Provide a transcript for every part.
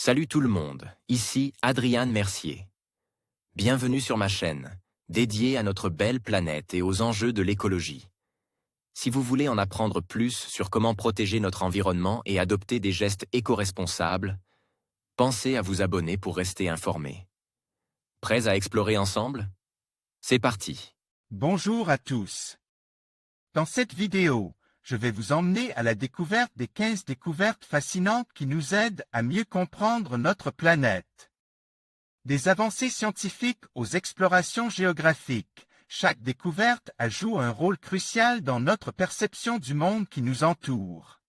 Salut tout le monde, ici Adrian Mercier. Bienvenue sur ma chaîne, dédiée à notre belle planète et aux enjeux de l'écologie. Si vous voulez en apprendre plus sur comment protéger notre environnement et adopter des gestes éco-responsables, pensez à vous abonner pour rester informé. Prêts à explorer ensemble? C'est parti. Bonjour à tous. Dans cette vidéo, je vais vous emmener à la découverte des 15 découvertes fascinantes qui nous aident à mieux comprendre notre planète. Des avancées scientifiques aux explorations géographiques, chaque découverte joue un rôle crucial dans notre perception du monde qui nous entoure.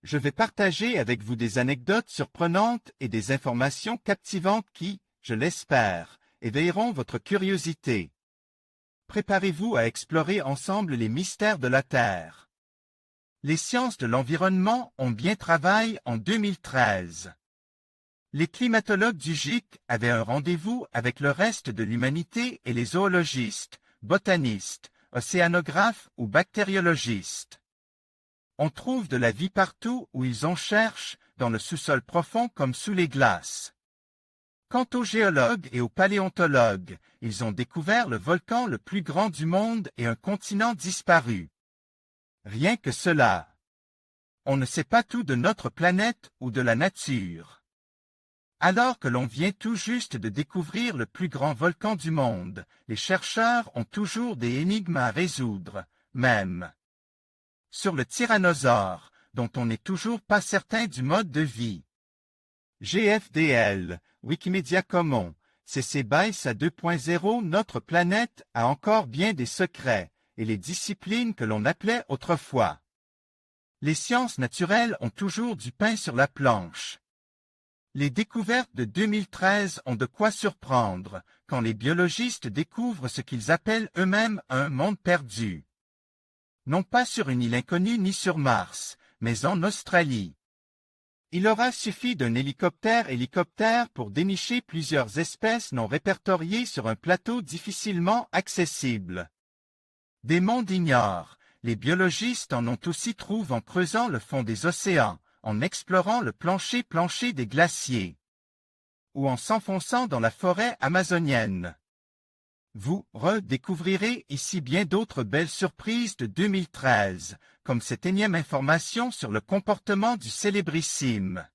Je vais partager avec vous des anecdotes surprenantes et des informations captivantes qui, je l'espère, éveilleront votre curiosité. Préparez-vous à explorer ensemble les mystères de la Terre. Les sciences de l'environnement ont bien travaillé en 2013. Les climatologues du GIEC avaient un rendez-vous avec le reste de l'humanité et les zoologistes, botanistes, océanographes ou bactériologistes. On trouve de la vie partout où ils en cherchent, dans le sous-sol profond comme sous les glaces. Quant aux géologues et aux paléontologues, ils ont découvert le volcan le plus grand du monde et un continent disparu. Rien que cela. On ne sait pas tout de notre planète ou de la nature. Alors que l'on vient tout juste de découvrir le plus grand volcan du monde, les chercheurs ont toujours des énigmes à résoudre, même. Sur le tyrannosaure, dont on n'est toujours pas certain du mode de vie. GFDL, Wikimedia Commons, CC BY 2.0. Notre planète a encore bien des secrets, et les disciplines que l'on appelait autrefois. Les sciences naturelles ont toujours du pain sur la planche. Les découvertes de 2013 ont de quoi surprendre, quand les biologistes découvrent ce qu'ils appellent eux-mêmes un monde perdu. Non pas sur une île inconnue ni sur Mars, mais en Australie. Il aura suffi d'un hélicoptère pour dénicher plusieurs espèces non répertoriées sur un plateau difficilement accessible. Des mondes ignorent, les biologistes en ont aussi trouvé en creusant le fond des océans, en explorant le plancher des glaciers, ou en s'enfonçant dans la forêt amazonienne. Vous redécouvrirez ici bien d'autres belles surprises de 2013, comme cette énième information sur le comportement du célébrissime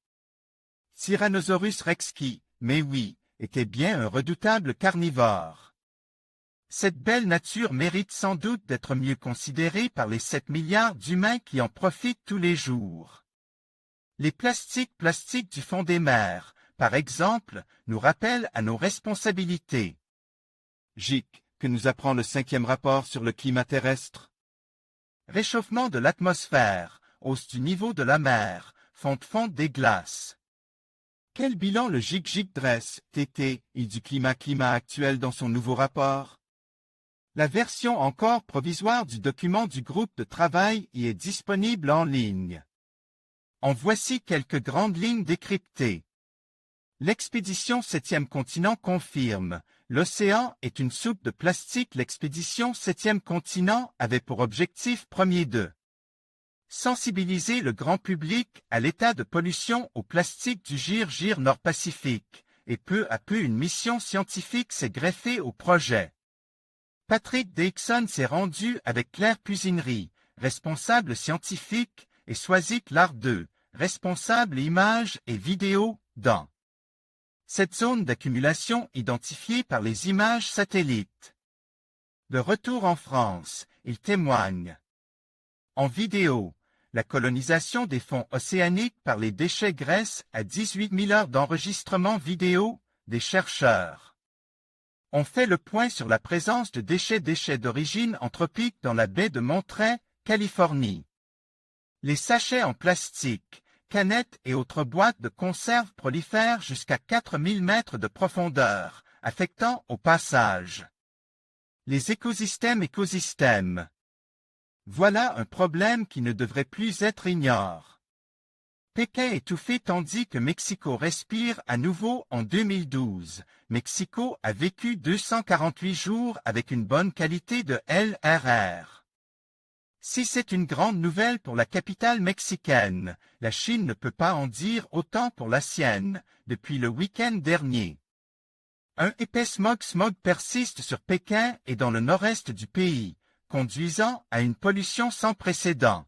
Tyrannosaurus rex qui, mais oui, était bien un redoutable carnivore. Cette belle nature mérite sans doute d'être mieux considérée par les 7 milliards d'humains qui en profitent tous les jours. Les plastiques du fond des mers, par exemple, nous rappellent à nos responsabilités. GIEC, que nous apprend le 5e rapport sur le climat terrestre. Réchauffement de l'atmosphère, hausse du niveau de la mer, fonte des glaces. Quel bilan le GIEC dresse, TT, du climat actuel dans son nouveau rapport? La version encore provisoire du document du groupe de travail y est disponible en ligne. En voici quelques grandes lignes décryptées. L'expédition 7e continent confirme. L'océan est une soupe de plastique. L'expédition 7e continent avait pour objectif premier de sensibiliser le grand public à l'état de pollution au plastique du GIR Nord-Pacifique, et peu à peu une mission scientifique s'est greffée au projet. Patrick Dixon s'est rendu avec Claire Pusinerie, responsable scientifique, et Swazik Lardeux, responsable images et vidéos, dans cette zone d'accumulation identifiée par les images satellites. De retour en France, il témoigne. En vidéo, la colonisation des fonds océaniques par les déchets Grèce à 18 000 heures d'enregistrement vidéo des chercheurs. On fait le point sur la présence de déchets d'origine anthropique dans la baie de Monterey, Californie. Les sachets en plastique, canettes et autres boîtes de conserve prolifèrent jusqu'à 4000 mètres de profondeur, affectant au passage les écosystèmes. Voilà un problème qui ne devrait plus être ignoré. Pékin étouffé tandis que Mexico respire à nouveau en 2012. Mexico a vécu 248 jours avec une bonne qualité de LRR. Si c'est une grande nouvelle pour la capitale mexicaine, la Chine ne peut pas en dire autant pour la sienne, depuis le week-end dernier. Un épais smog persiste sur Pékin et dans le nord-est du pays, conduisant à une pollution sans précédent.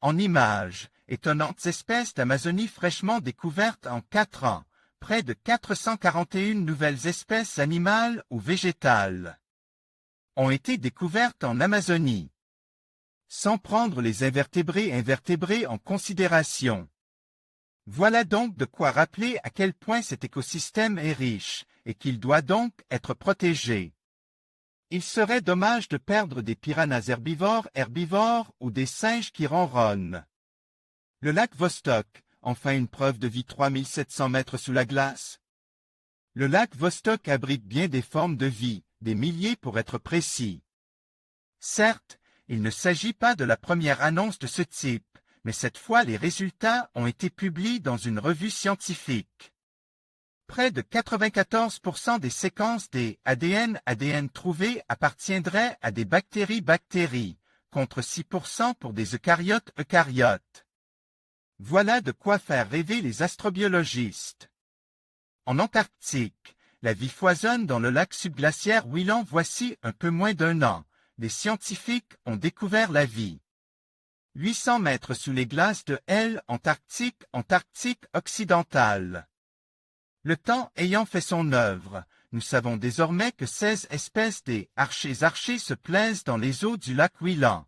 En images, étonnantes espèces d'Amazonie fraîchement découvertes en 4 ans, près de 441 nouvelles espèces animales ou végétales ont été découvertes en Amazonie. Sans prendre les invertébrés en considération. Voilà donc de quoi rappeler à quel point cet écosystème est riche et qu'il doit donc être protégé. Il serait dommage de perdre des piranhas herbivores ou des singes qui ronronnent. Le lac Vostok, enfin une preuve de vie 3700 mètres sous la glace. Le lac Vostok abrite bien des formes de vie, des milliers pour être précis. Certes, il ne s'agit pas de la première annonce de ce type, mais cette fois les résultats ont été publiés dans une revue scientifique. Près de 94% des séquences des ADN trouvées appartiendraient à des bactéries, contre 6% pour des eucaryotes. Voilà de quoi faire rêver les astrobiologistes. En Antarctique, la vie foisonne dans le lac subglaciaire Willan voici un peu moins d'1 an. Les scientifiques ont découvert la vie. 800 mètres sous les glaces de l'Antarctique, Antarctique occidentale. Le temps ayant fait son œuvre, nous savons désormais que 16 espèces des archées se plaisent dans les eaux du lac Willan.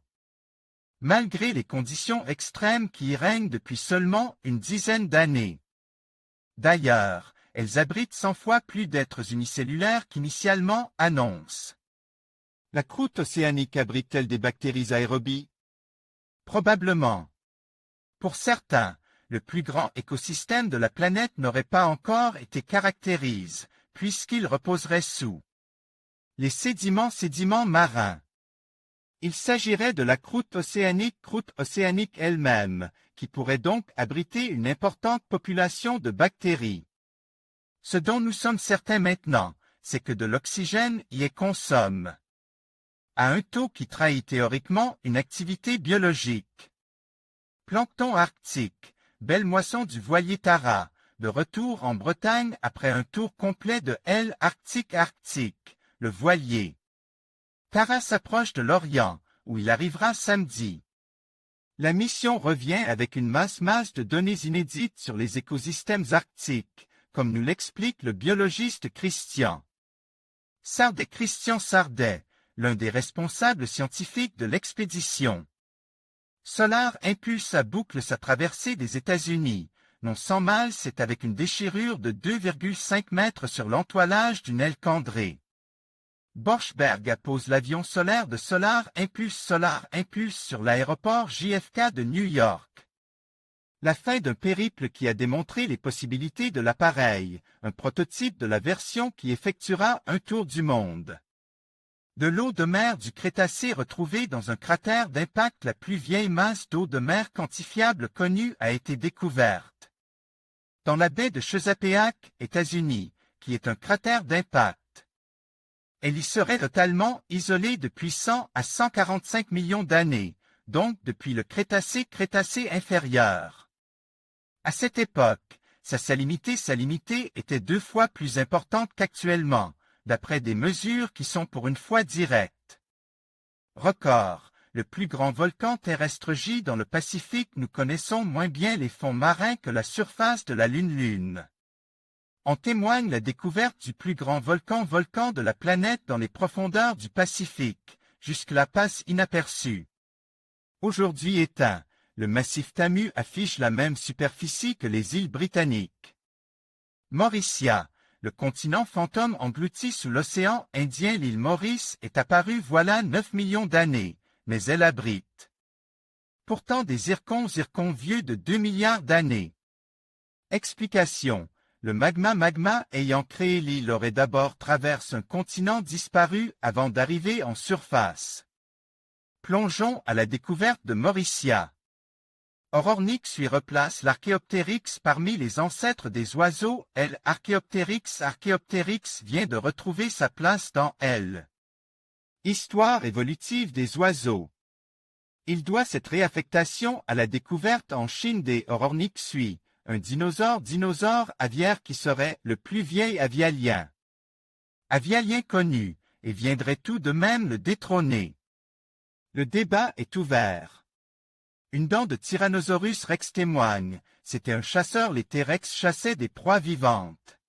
Malgré les conditions extrêmes qui y règnent depuis seulement une dizaine d'années. D'ailleurs, elles abritent 100 fois plus d'êtres unicellulaires qu'initialement annoncent. La croûte océanique abrite-t-elle des bactéries aérobies? Probablement. Pour certains, le plus grand écosystème de la planète n'aurait pas encore été caractérisé, puisqu'il reposerait sous les sédiments marins. Il s'agirait de la croûte océanique elle-même, qui pourrait donc abriter une importante population de bactéries. Ce dont nous sommes certains maintenant, c'est que de l'oxygène y est consommé. À un taux qui trahit théoriquement une activité biologique. Plancton arctique, belle moisson du voilier Tara, de retour en Bretagne après un tour complet de l'Arctique, le voilier. Tara s'approche de l'Orient, où il arrivera samedi. La mission revient avec une masse de données inédites sur les écosystèmes arctiques, comme nous l'explique le biologiste Christian Sardet, l'un des responsables scientifiques de l'expédition. Solar Impulse boucle sa traversée des États-Unis. Non sans mal, c'est avec une déchirure de 2,5 mètres sur l'entoilage d'une aile cambrée. Borchberg appose l'avion solaire de Solar Impulse sur l'aéroport JFK de New York. La fin d'un périple qui a démontré les possibilités de l'appareil, un prototype de la version qui effectuera un tour du monde. De l'eau de mer du Crétacé retrouvée dans un cratère d'impact, la plus vieille masse d'eau de mer quantifiable connue a été découverte. Dans la baie de Chesapeake, États-Unis, qui est un cratère d'impact. Elle y serait totalement isolée depuis 100 à 145 millions d'années, donc depuis le Crétacé inférieur. À cette époque, sa salinité était 2 fois plus importante qu'actuellement, d'après des mesures qui sont pour une fois directes. Record, le plus grand volcan terrestre gît dans le Pacifique. Nous connaissons moins bien les fonds marins que la surface de la Lune. En témoigne la découverte du plus grand volcan de la planète dans les profondeurs du Pacifique, jusque-là passe inaperçu. Aujourd'hui éteint, le massif Tamu affiche la même superficie que les îles britanniques. Mauritia, le continent fantôme englouti sous l'océan Indien. L'île Maurice est apparue voilà 9 millions d'années, mais elle abrite pourtant des zircons vieux de 2 milliards d'années. Explication. Le magma ayant créé l'île aurait d'abord traversé un continent disparu avant d'arriver en surface. Plongeons à la découverte de Mauritia. Orornyx lui replace l'Archéoptéryx parmi les ancêtres des oiseaux. Archéoptéryx vient de retrouver sa place dans L. Histoire évolutive des oiseaux. Il doit cette réaffectation à la découverte en Chine des Ororniksui, un dinosaure aviaire qui serait le plus vieil avialien. Avialien connu, et viendrait tout de même le détrôner. Le débat est ouvert. Une dent de Tyrannosaurus rex témoigne, c'était un chasseur, les T-Rex chassaient des proies vivantes.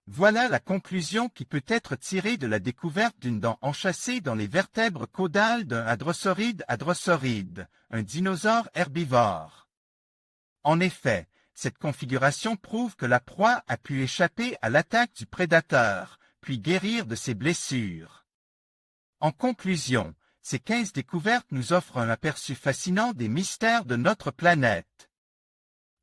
Voilà la conclusion qui peut être tirée de la découverte d'une dent enchâssée dans les vertèbres caudales d'un hadrosauride, un dinosaure herbivore. En effet, cette configuration prouve que la proie a pu échapper à l'attaque du prédateur, puis guérir de ses blessures. En conclusion, ces 15 découvertes nous offrent un aperçu fascinant des mystères de notre planète.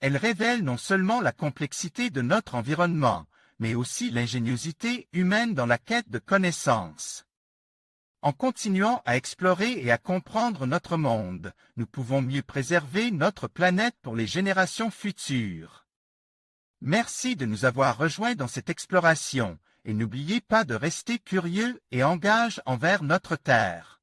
Elles révèlent non seulement la complexité de notre environnement, mais aussi l'ingéniosité humaine dans la quête de connaissances. En continuant à explorer et à comprendre notre monde, nous pouvons mieux préserver notre planète pour les générations futures. Merci de nous avoir rejoints dans cette exploration, et n'oubliez pas de rester curieux et engagé envers notre Terre.